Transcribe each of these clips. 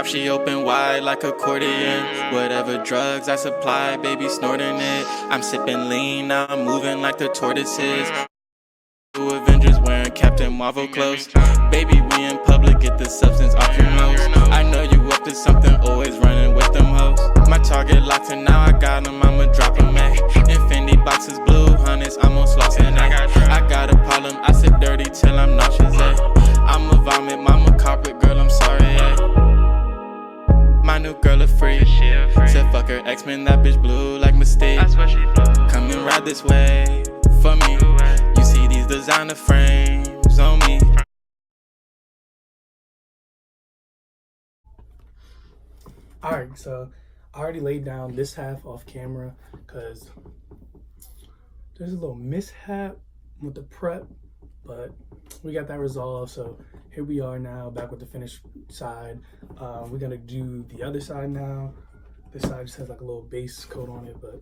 mouth, she open wide like accordion. Whatever drugs I supply, baby snorting it. I'm sipping lean, now I'm moving like the tortoises. Avengers wearing Captain Marvel clothes. Baby, we in public, get the substance off your nose. I know you up to something, always running with them hoes. My target locked and now I got them, I'ma drop them, eh. Infinity boxes, blue hundreds, I'm on slots and I got a problem, I sit dirty till I'm nauseous, eh. I'ma vomit, mama carpet, girl, I'm sorry, eh. My new girl a freak, said fuck her X-Men, that bitch blue like Mystique. Come and ride this way for me. You see these designer frames on me. Alright, so I already laid down this half off camera because there's a little mishap with the prep, but we got that resolved. So here we are now, back with the finished side. We're gonna do the other side now. This side just has like a little base coat on it, but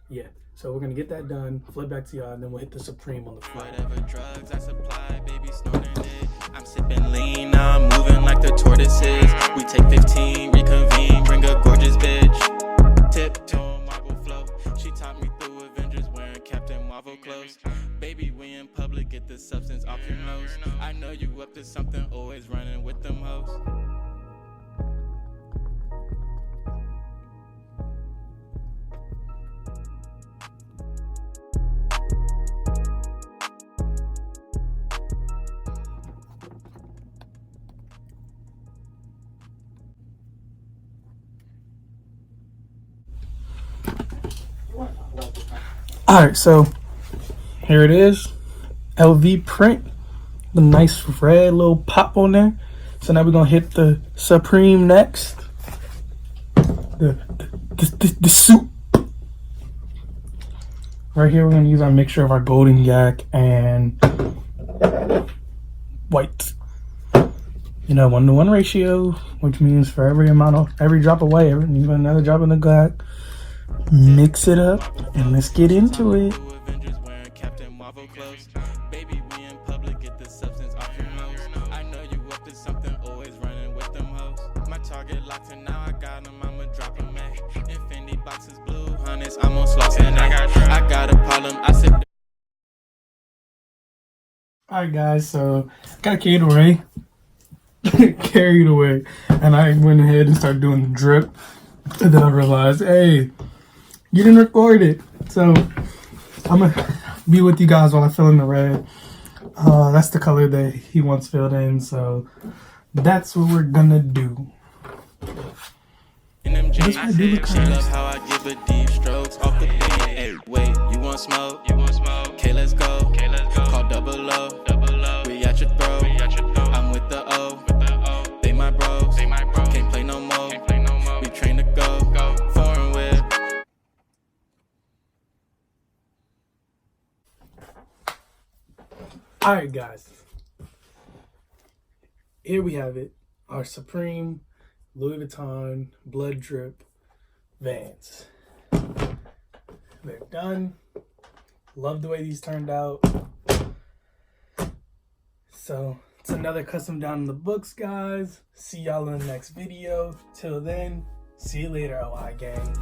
yeah. So we're gonna get that done, flip back to y'all, and then we'll hit the Supreme on the front. Whatever drugs I supply, baby snorting it. I'm sipping lean, now I'm moving like the tortoises. We take 15, reconvene, bring a gorgeous bitch. Tiptoe marble flow. She taught me through Avengers wearing Captain Marvel clothes. Baby, we in public, get the substance off your nose. I know you up to something, always running with them hoes. Alright, so here it is. LV print. The nice red little pop on there. So now we're gonna hit the Supreme next. The suit. Right here we're gonna use our mixture of our golden yak and white. You know, 1-to-1 ratio, which means for every drop of white, you put another drop in the yak. Mix it up and let's get into it. Baby, we in public, get the substance off your nose. I know you up to something, always running with them hoes. My target locked and now I got them, I'ma drop them, eh. Infinity boxes, blue hundreds, I'm on slots and I got a problem, I sit. Alright guys, so got carried away. And I went ahead and started doing the drip. And then I realized, hey, you didn't record it. So I'm gonna be with you guys while I fill in the red. That's the color that he wants filled in, so that's what we're gonna do. She loves how I give a deep strokes off the beat. Hey, wait, you want smoke? Okay, let's go. Call double O. We at your throat. I'm with the O. They my bros. Can't play no more. We train to go. Foreign with. Alright guys, here we have it, our Supreme Louis Vuitton blood drip Vans. They're done. Love the way these turned out. So it's another custom down in the books, guys. See y'all in the next video. Till then, see you later, OI gang.